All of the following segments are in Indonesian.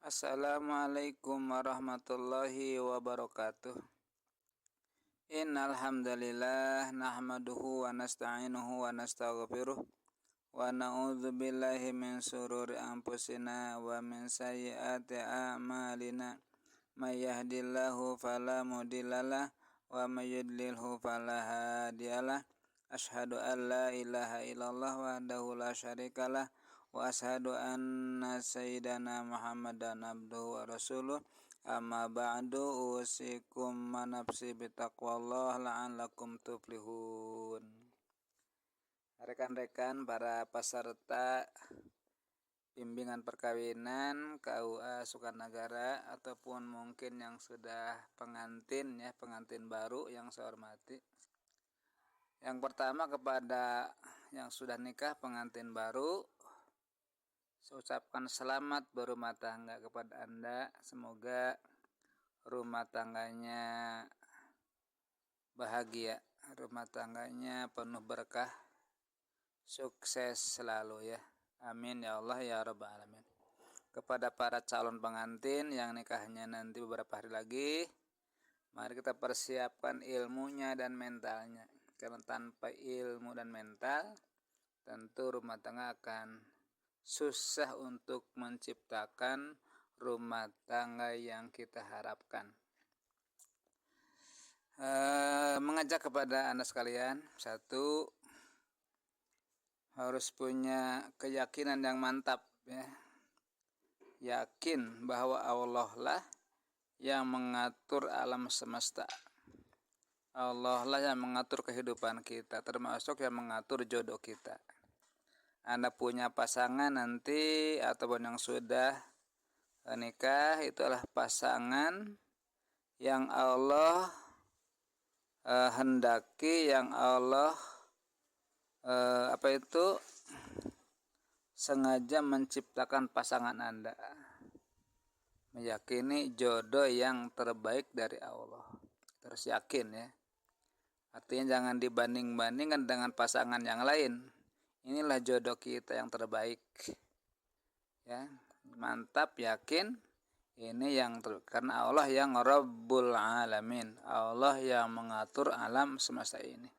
Assalamualaikum warahmatullahi wabarakatuh. Innal hamdalillah nahmaduhu wa nasta'inuhu wa nastaghfiruh wa na'udzu billahi min shururi anfusina wa min sayyiati a'malina. May yahdihillahu fala mudhillalah wa may yudlilhu fala hadiyalah. Asyhadu an la ilaha illallah wahdahu la syarikalah wa asyhadu anna sayyidana Muhammadan abduhu wa rasuluh. Amma ba'du, usikum manapsi bitaqwallah la'allakum tuflihun. Rekan-rekan para peserta bimbingan perkawinan KUA Sukarnagara ataupun mungkin yang sudah pengantin baru yang saya hormati. Yang pertama kepada yang sudah nikah pengantin baru, saya ucapkan selamat berumah tangga kepada Anda. Semoga rumah tangganya bahagia, rumah tangganya penuh berkah, sukses selalu ya. Amin ya Allah ya Rabbal Alamin. Kepada para calon pengantin yang nikahnya nanti beberapa hari lagi, mari kita persiapkan ilmunya dan mentalnya. Karena tanpa ilmu dan mental, tentu rumah tangga akan susah untuk menciptakan rumah tangga yang kita harapkan. Mengajak kepada Anda sekalian, satu, harus punya keyakinan yang mantap ya. Yakin bahwa Allah lah yang mengatur alam semesta. Allah lah yang mengatur kehidupan kita, termasuk yang mengatur jodoh kita. Anda punya pasangan nanti ataupun yang sudah nikah, itu adalah pasangan yang Allah hendaki, yang Allah sengaja menciptakan pasangan Anda. Meyakini jodoh yang terbaik dari Allah. Terus yakin ya. Artinya jangan dibanding-bandingkan dengan pasangan yang lain. Inilah jodoh kita yang terbaik. Ya, mantap, yakin. Ini yang karena Allah yang Rabbul Alamin. Allah yang mengatur alam semesta ini.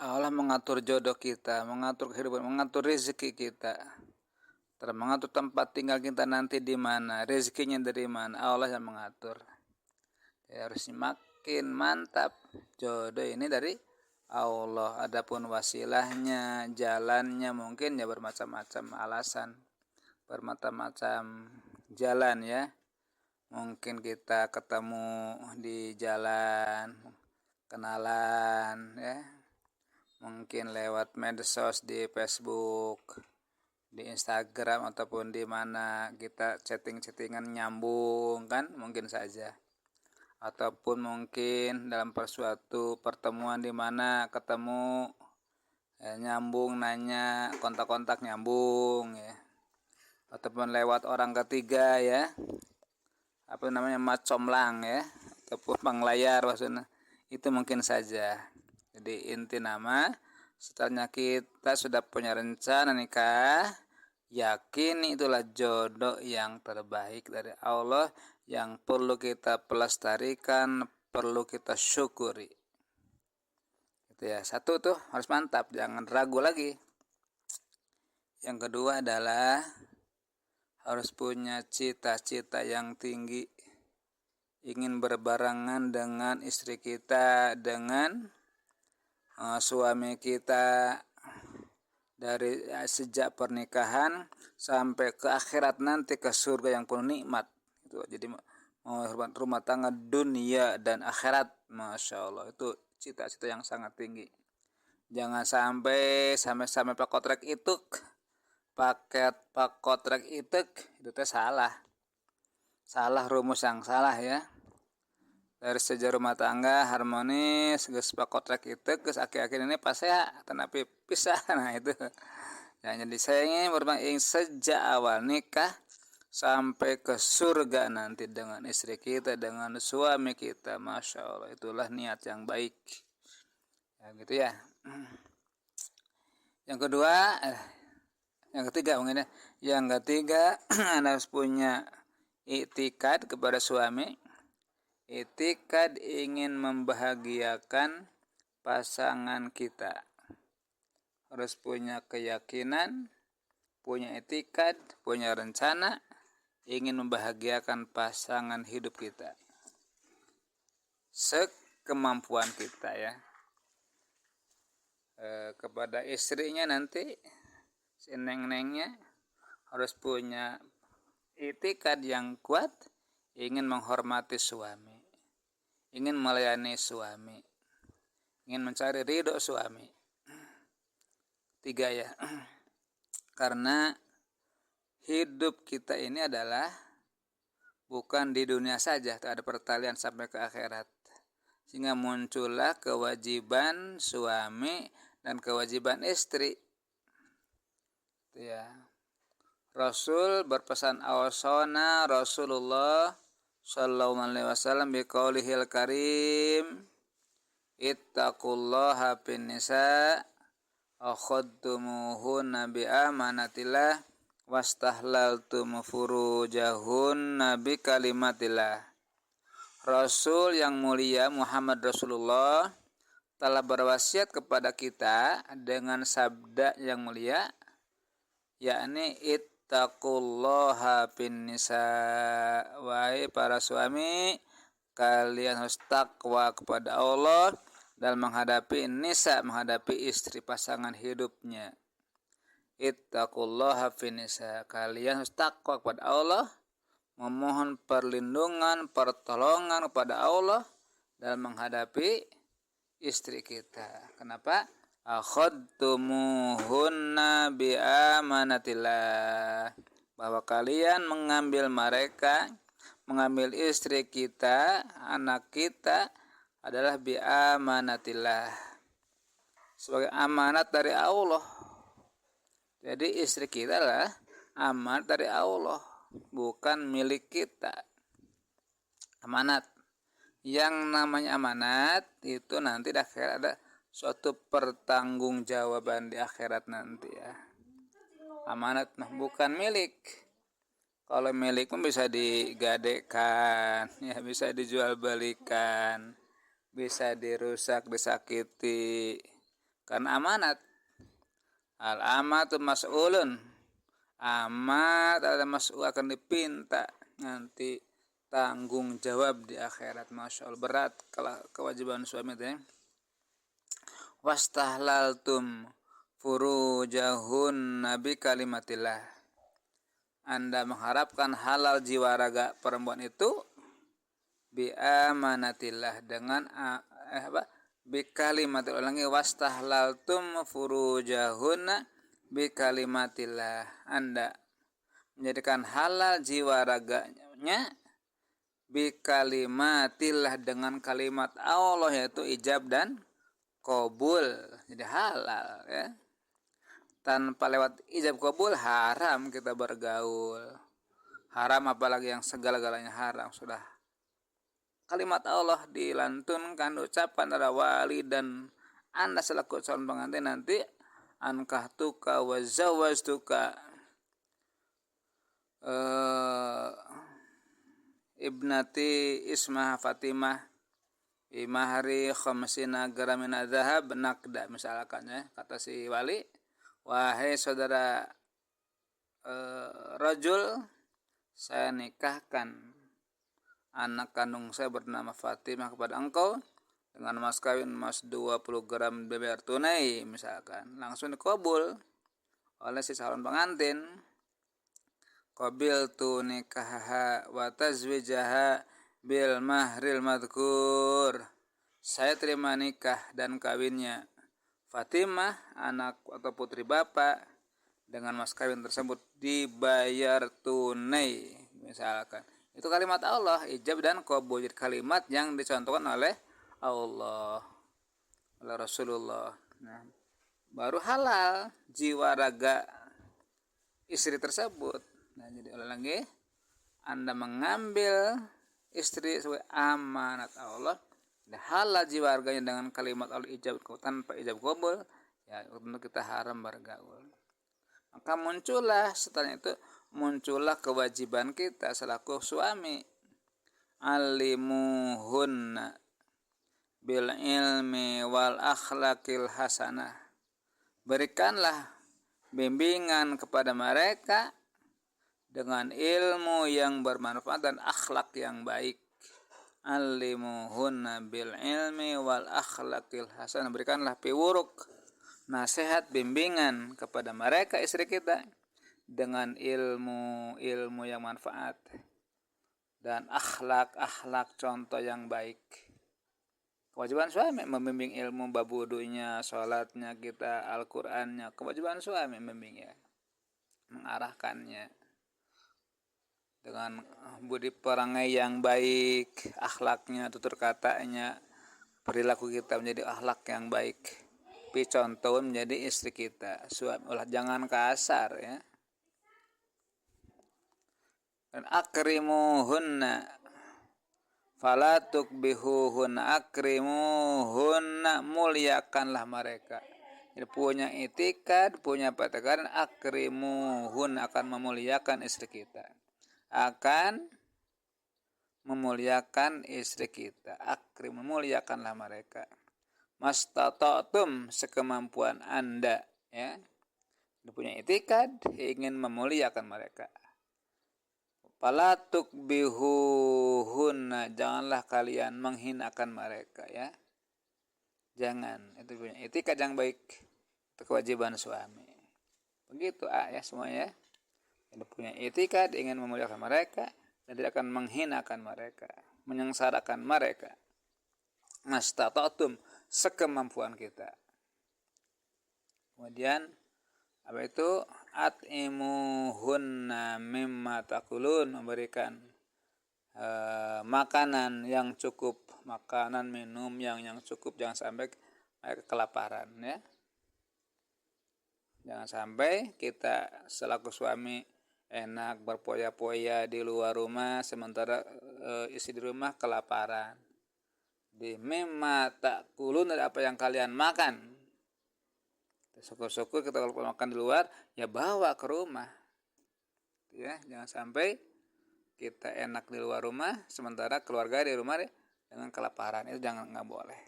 Allah mengatur jodoh kita, mengatur kehidupan, mengatur rezeki kita. Mengatur tempat tinggal kita nanti di mana, rezekinya dari mana, Allah yang mengatur. Ya, harus makin mantap jodoh ini dari Allah. Adapun wasilahnya, jalannya mungkin ya bermacam-macam alasan, bermacam-macam jalan ya. Mungkin kita ketemu di jalan, kenalan ya. Mungkin lewat medsos di Facebook, di Instagram ataupun di mana kita chatting-chattingan nyambung kan, mungkin saja. Ataupun mungkin dalam suatu pertemuan di mana ketemu nyambung, nanya, kontak-kontak nyambung ya. Ataupun lewat orang ketiga ya. Macomlang ya, ataupun panglayar maksudnya. Itu mungkin saja. Jadi inti nama, setelahnya kita sudah punya rencana nikah, yakin itulah jodoh yang terbaik dari Allah yang perlu kita pelestarikan, perlu kita syukuri. Itu ya, satu tuh harus mantap, jangan ragu lagi. Yang kedua adalah harus punya cita-cita yang tinggi, ingin berbarengan dengan istri kita, dengan suami kita dari sejak pernikahan sampai ke akhirat nanti, ke surga yang penuh nikmat. Itu jadi mau rumah tangga dunia dan akhirat, masya Allah, itu cita-cita yang sangat tinggi. Jangan sampai pak kontrak itu itu teh salah rumus yang salah ya. Dari sejak rumah tangga harmonis, geus pakotrak itu, geus akhir-akhir ini pas ya, tetapi pisah. Nah itu. Ya, jadi saya ingin sejak awal nikah sampai ke surga nanti dengan istri kita, dengan suami kita, masya Allah, itulah niat yang baik. Ya gitu ya. Yang kedua, Yang ketiga mungkin ya. Yang ketiga Anda harus punya iktikad kepada suami. Iktikad ingin membahagiakan pasangan kita. Harus punya keyakinan, punya iktikad, punya rencana ingin membahagiakan pasangan hidup kita sekemampuan kita ya. Kepada istrinya nanti si neng-nengnya harus punya iktikad yang kuat, ingin menghormati suami, ingin melayani suami, ingin mencari ridho suami. 3 ya. Karena hidup kita ini adalah bukan di dunia saja, tak ada pertalian sampai ke akhirat. Sehingga muncullah kewajiban suami dan kewajiban istri. Itu ya. Rasul berpesan, awsana Rasulullah sallallahu alaihi wasallam biqaulihil karim, ittaqullaha fin nisa akhadtumuhunna bi amanatillah wastahlaltum furujahunna bi kalimatillah. Rasul yang mulia Muhammad Rasulullah telah berwasiat kepada kita dengan sabda yang mulia, yakni ittaqullaha fin nisa, wahai para suami, kalian harus takwa kepada Allah dalam menghadapi nisa, menghadapi istri pasangan hidupnya. Ittaqullaha fin nisa, kalian harus takwa kepada Allah, memohon perlindungan, pertolongan kepada Allah dalam menghadapi istri kita. Kenapa? Akhadtumuhunna bi amanatillah, bahwa kalian mengambil mereka, mengambil istri kita, anak kita adalah bi amanatillah, sebagai amanat dari Allah. Jadi istri kita adalah amanat dari Allah, bukan milik kita. Amanat. Yang namanya amanat itu nanti di akhirat ada suatu pertanggungjawaban di akhirat nanti ya. Amanat bukan milik. Kalau milik pun bisa digadekan, ya bisa dijual belikan, bisa dirusak, disakiti. Karena amanat. Al-amatu mas'ulun. Amat ada mas'ul, akan dipinta nanti tanggung jawab di akhirat. Masya Allah, berat kalau kewajiban suami itu ya. Wastahlaltum furujahun nabi kalimatillah, Anda mengharapkan halal jiwa raga perempuan itu bi amanatillah, dengan bi kalimatillah. Ulangi, wastahlaltum furujahun bi kalimatillah, Anda menjadikan halal jiwa raganya bi kalimatillah, dengan kalimat Allah, yaitu ijab dan qabul. Jadi halal ya. Tanpa lewat ijab qabul haram kita bergaul. Haram apalagi yang segala-galanya haram. Sudah kalimat Allah dilantunkan, ucapan dari wali dan Anda selaku calon pengantin nanti, ankahtuka wa zawwajtuka ibnati ismah Fatimah imahri khamsina gramina zahab nakda, misalkan ya, kata si wali, wahai saudara rajul, saya nikahkan anak kandung saya bernama Fatimah kepada engkau dengan mas kawin mas 20 gram beber tunai, misalkan. Langsung dikabul oleh si calon pengantin. Qabiltu nikahaha wa tazwijaha bil mahril madhkur, saya terima nikah dan kawinnya Fatimah, anak atau putri bapak, dengan mas kawin tersebut dibayar tunai, misalkan. Itu kalimat Allah, ijab dan qabul, kalimat yang dicontohkan oleh Allah, oleh Rasulullah. Nah, baru halal jiwa raga istri tersebut. Nah, jadi oleh lagi, Anda mengambil istri sebagai amanat Allah, halal jiwa raganya dengan kalimat Allah ijab, tanpa ijab qabul, ya tentu kita haram bergaul. Maka muncullah kewajiban kita selaku suami, alimuhunna bil ilmi wal akhlaqil hasanah, berikanlah bimbingan kepada mereka dengan ilmu yang bermanfaat dan akhlak yang baik. Alimuhunna bil ilmi wal akhlaqil hasanah, berikanlah piwuruk, nasihat, bimbingan kepada mereka istri kita dengan ilmu yang manfaat dan akhlak contoh yang baik. Kewajiban suami membimbing ilmu, babudunya, sholatnya kita, Al-Qur'annya, kewajiban suami membimbingnya, mengarahkannya dengan budi perangai yang baik, akhlaknya, tutur katanya, perilaku kita menjadi akhlak yang baik. Contoh menjadi istri kita, suami, jangan kasar ya. Dan akrimuhunna fala tukbihuhunna, akrimuhunna, muliakanlah mereka. Jadi punya itikad, punya patakaran, akrimuhunna, akan memuliakan istri kita, akan memuliakan istri kita, akrim, memuliakanlah mereka. Mastata'tum, sekemampuan Anda ya. Punya itikad, ingin memuliakan mereka. Fala tukbihuhunna, janganlah kalian menghinakan mereka ya. Jangan, itu punya itikad yang baik, itu kewajiban suami. Begitu ya semuanya. Yang punya itikad ingin memuliakan mereka dan tidak akan menghinakan mereka, menyengsarakan mereka. Mastata'tum, sekemampuan kita. Kemudian apa itu? At'imuhunna mimma takulun, memberikan makanan yang cukup, makanan minum yang cukup, jangan sampai mereka kelaparan ya. Jangan sampai kita selaku suami enak berpoya-poya di luar rumah sementara istri di rumah kelaparan. Di mimma takulun, dari apa yang kalian makan. Syukur-syukur kita kalau makan di luar ya bawa ke rumah ya. Jangan sampai kita enak di luar rumah sementara keluarga di rumah dengan kelaparan, itu nggak boleh.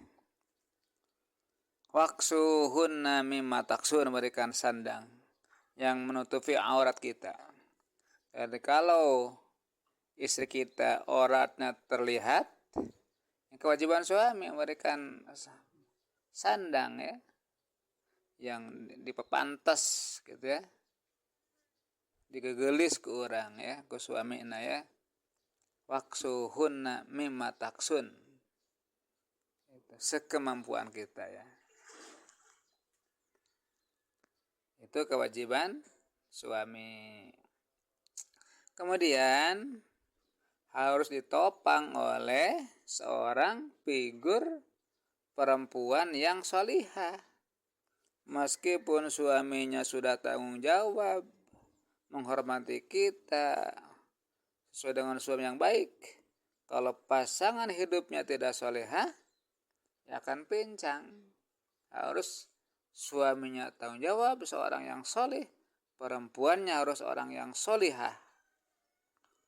Waksuhunna mimma taksun, memberikan sandang yang menutupi aurat kita. Jadi kalau istri kita auratnya terlihat, kewajiban suami memberikan sandang ya, yang dipepantas gitu ya, digegelis ke orang ya, ke suamina ya. Waksuhunna mimma taksun, sekemampuan kita ya. Itu kewajiban suami. Kemudian harus ditopang oleh seorang figur perempuan yang sholihah. Meskipun suaminya sudah tanggung jawab, menghormati kita sesuai dengan suami yang baik, kalau pasangan hidupnya tidak sholihah, ya akan pincang. Harus suaminya tanggung jawab, seorang yang sholih, perempuannya harus orang yang sholihah.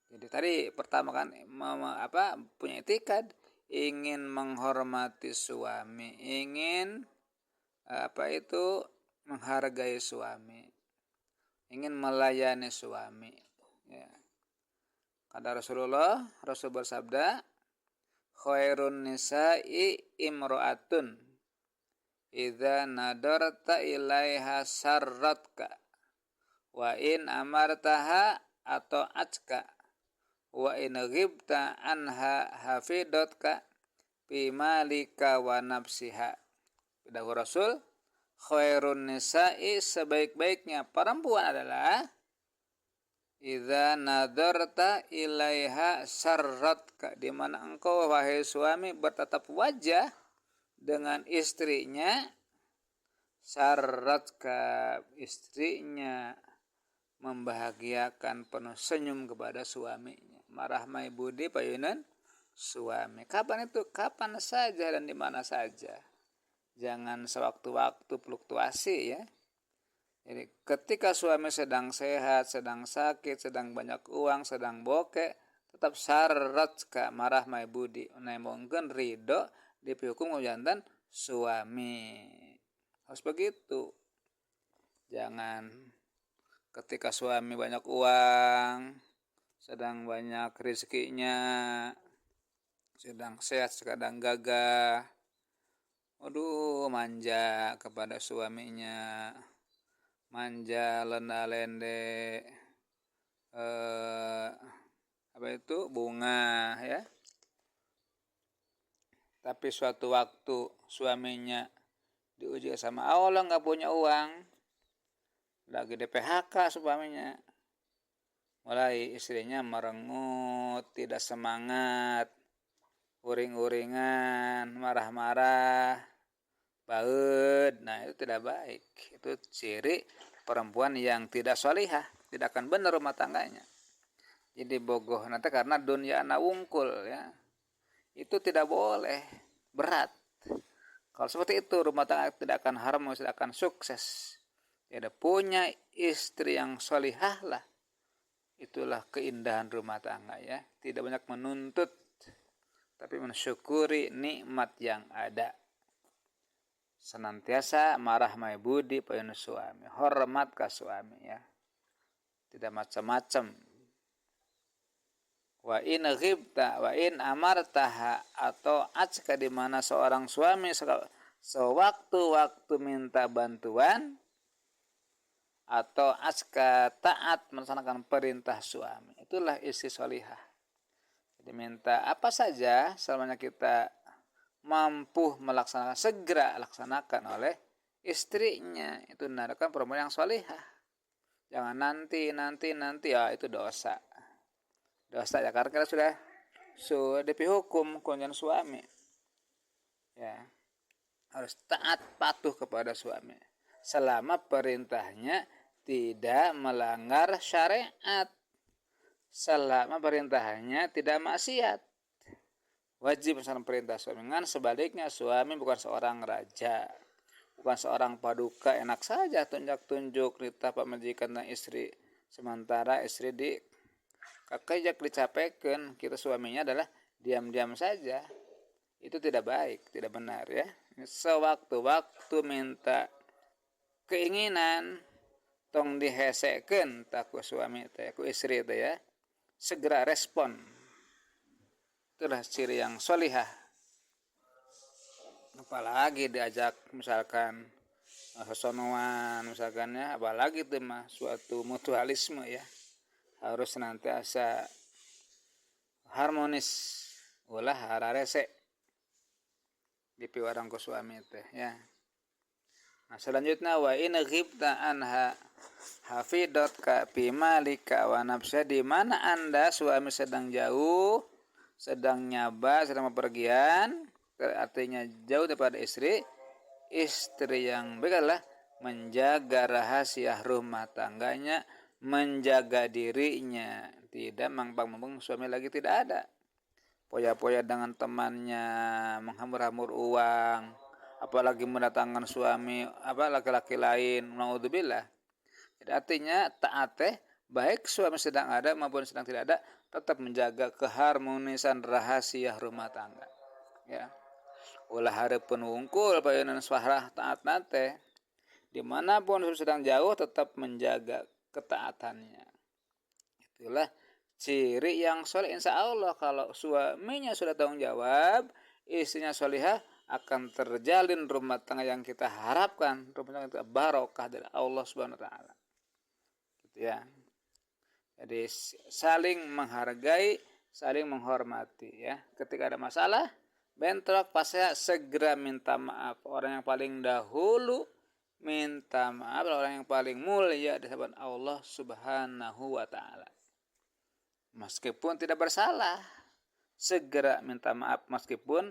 Jadi tadi pertama kan punya itikad, ingin menghormati suami, ingin menghargai suami, ingin melayani suami ya. Kata Rasul bersabda, khairun nisa'i imro'atun idza nadarta ilaiha sarratka wa in amartaha atau atka wa in ghibta anha hafidatka bimalika wa nafsiha. Dahulu Rasul, khairun nisa'i, sebaik-baiknya perempuan adalah idza nadarta ilaiha sarratka, di mana engkau wahai suami bertatap wajah dengan istrinya, sarratka, istrinya membahagiakan, penuh senyum kepada suaminya, marahmai budi payunan suami. Kapan itu? Kapan saja dan di mana saja. Jangan sewaktu-waktu fluktuasi ya. Jadi ketika suami sedang sehat, sedang sakit, sedang banyak uang, sedang bokeh, tetap syarat ka marah mai budi mungkin ridho dihukum jantan suami. Harus begitu. Jangan ketika suami banyak uang, sedang banyak rezekinya, sedang sehat, sedang gagah, manja kepada suaminya, manja lenda-lende bunga ya. Tapi suatu waktu suaminya diuji sama Allah, nggak punya uang, lagi di PHK suaminya, mulai istrinya merengut, tidak semangat, uring-uringan, marah-marah, baud. Nah, itu tidak baik. Itu ciri perempuan yang tidak sholihah, tidak akan benar rumah tangganya. Jadi bogoh nanti karena dunia anak wungkul ya. Itu tidak boleh, berat. Kalau seperti itu rumah tangga tidak akan harmonis, tidak akan sukses. Tidak punya istri yang sholihah lah. Itulah keindahan rumah tangga ya. Tidak banyak menuntut, tapi mensyukuri nikmat yang ada. Senantiasa marah mai budi payun suami, hormat ke suami ya. Tidak macam-macam. Wa in ghibta wa in amartaha, atau ajka di mana seorang suami sewaktu-waktu minta bantuan, atau ajka taat melaksanakan perintah suami. Itulah istri sholihah. Jadi minta apa saja selama kita mampu melaksanakan, segera laksanakan oleh istrinya. Itu menandakan perempuan yang sholihah. Jangan nanti ya, itu dosa ya, karena kita sudah dihukum kunjung suami ya. Harus taat patuh kepada suami selama perintahnya tidak melanggar syariat, selama perintahnya tidak maksiat. Wajib melaksanakan perintah suami. Dengan sebaliknya suami bukan seorang raja, bukan seorang paduka enak saja tunjuk-tunjuk nitah pamajikan dan istri, sementara istri kakek dicapekan, kita suaminya adalah diam-diam saja. Itu tidak baik, tidak benar ya. Sewaktu-waktu minta keinginan tong dihesekeun tak ku suami teh, ku istri teh ya. Segera respon. Itulah ciri yang sholihah. Apalagi diajak misalkan hosonoan misalkan ya, apalagi itu mah suatu mutualisme ya. Harus senantiasa harmonis, ulah hararese dipiwarang ku suami teh ya. Nah, selanjutnya wa in ghibta anha hafidatka fi malika wa nafsa, di mana Anda suami sedang jauh, sedang nyaba, sedang bepergian, artinya jauh daripada istri yang baiklah menjaga rahasia rumah tangganya, menjaga dirinya, tidak mangpang-mangpang suami lagi tidak ada. Poya-poya dengan temannya, menghambur-hambur uang, apalagi mendatangkan suami laki-laki lain, naudzubillah. Jadi artinya taat baik suami sedang ada maupun sedang tidak ada, tetap menjaga keharmonisan rahasia rumah tangga. Ya. Ulah hareupeun wungkul payeunan suharah taat nate. Dimanapun sedang jauh tetap menjaga ketaatannya. Itulah ciri yang soleh. Insya Allah kalau suaminya sudah tanggung jawab, istrinya solihah, akan terjalin rumah tangga yang kita harapkan, rumah tangga kita barokah dari Allah Subhanahu Wa Taala. Gitu ya. Jadi saling menghargai, saling menghormati ya. Ketika ada masalah, bentrok, pasti segera minta maaf. Orang yang paling dahulu minta maaf, orang yang paling mulia di hadapan Allah Subhanahu wa taala. Meskipun tidak bersalah, segera minta maaf meskipun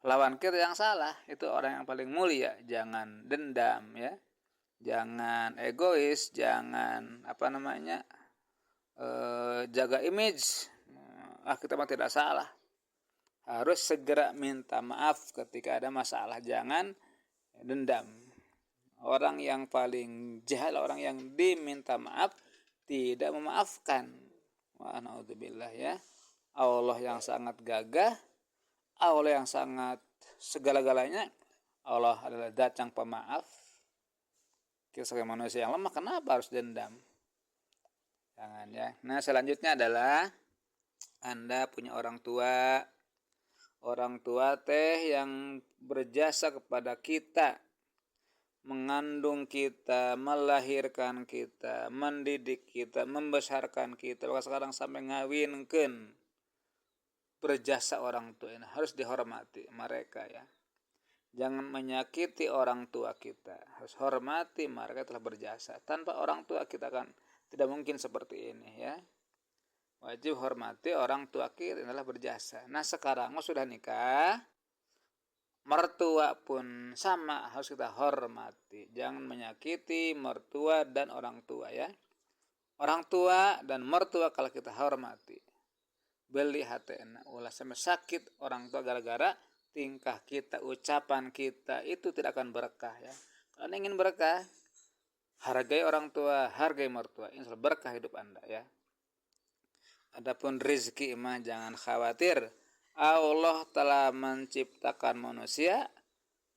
lawan kita yang salah. Itu orang yang paling mulia. Jangan dendam ya. Jangan egois, jangan jaga image. Kita mah tidak salah. Harus segera minta maaf ketika ada masalah, jangan dendam. Orang yang paling jahat, orang yang diminta maaf tidak memaafkan. Wa naudzubillah ya. Allah yang sangat gagah, Allah yang sangat segala-galanya. Allah adalah zat yang pemaaf. Kita sebagai manusia yang lemah, kenapa harus dendam? Jangan ya. Nah, selanjutnya adalah Anda punya orang tua. Orang tua teh yang berjasa kepada kita, mengandung kita, melahirkan kita, mendidik kita, membesarkan kita, bahkan sekarang sampai ngawinkeun. Berjasa orang tua ini harus dihormati mereka ya. Jangan menyakiti orang tua kita, harus hormati mereka telah berjasa. Tanpa orang tua kita kan tidak mungkin seperti ini ya. Wajib hormati orang tua kita adalah berjasa. Nah sekarang sudah nikah, mertua pun sama harus kita hormati. Jangan menyakiti mertua dan orang tua ya. Orang tua dan mertua kalau kita hormati, beli hatena ulah sampai sakit orang tua gara-gara tingkah kita, ucapan kita itu tidak akan berkah ya. Kalau ingin berkah, hargai orang tua, hargai mertua, insya Allah berkah hidup Anda ya. Adapun rezeki mah jangan khawatir. Allah telah menciptakan manusia,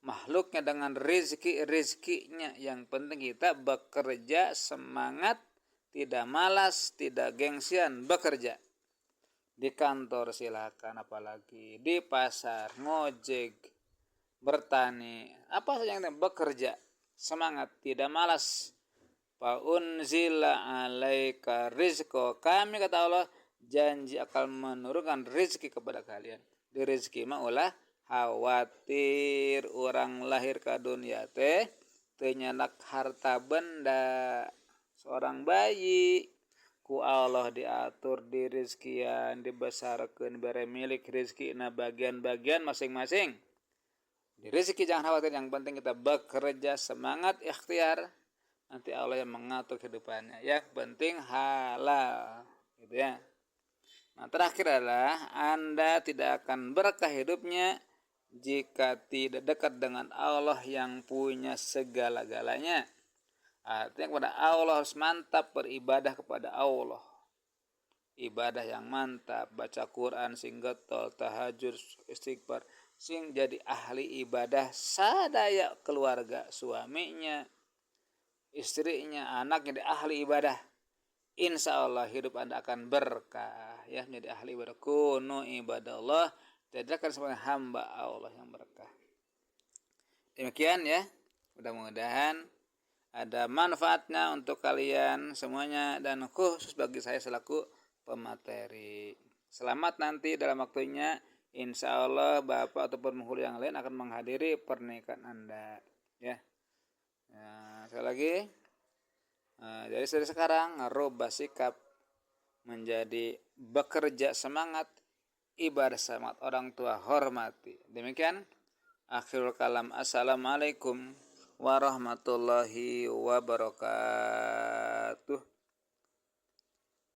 makhluknya dengan rezekinya. Yang penting kita bekerja semangat, tidak malas, tidak gengsian, bekerja. Di kantor silakan, apalagi di pasar, ngojek, bertani, apa saja yang bekerja, semangat, tidak malas. Fa unzila alaika rizqo, kami kata Allah janji akan menurunkan rezeki kepada kalian. Di rezeki mah ulah khawatir orang lahir ke dunia teh tenyanak harta benda. Seorang bayi ku Allah diatur di rezekian, dibesarkan, bere milik rezeki na bagian-bagian masing-masing. Di rezeki jangan khawatir, yang penting kita bekerja semangat ikhtiar, nanti Allah yang mengatur kehidupannya. Yang penting halal gitu ya. Nah terakhir adalah Anda tidak akan berkah hidupnya jika tidak dekat dengan Allah yang punya segala-galanya. Artinya kepada Allah harus mantap beribadah kepada Allah. Ibadah yang mantap, baca Quran sing getol, tahajud, istighfar, sing jadi ahli ibadah sadaya keluarga, suaminya, istrinya, anaknya jadi ahli ibadah. Insya Allah hidup Anda akan berkah ya, menjadi ahli ibadah. Kunu ibadallah, jadikan sebagai hamba Allah yang berkah. Demikian ya, mudah-mudahan ada manfaatnya untuk kalian semuanya dan khusus bagi saya selaku pemateri. Selamat nanti dalam waktunya, insya Allah Bapak ataupun penghulu yang lain akan menghadiri pernikahan Anda ya. Nah, sekali lagi, jadi dari sekarang rubah sikap menjadi bekerja semangat, ibadah semangat, orang tua hormati. Demikian akhirul kalam. Assalamualaikum warahmatullahi wabarakatuh.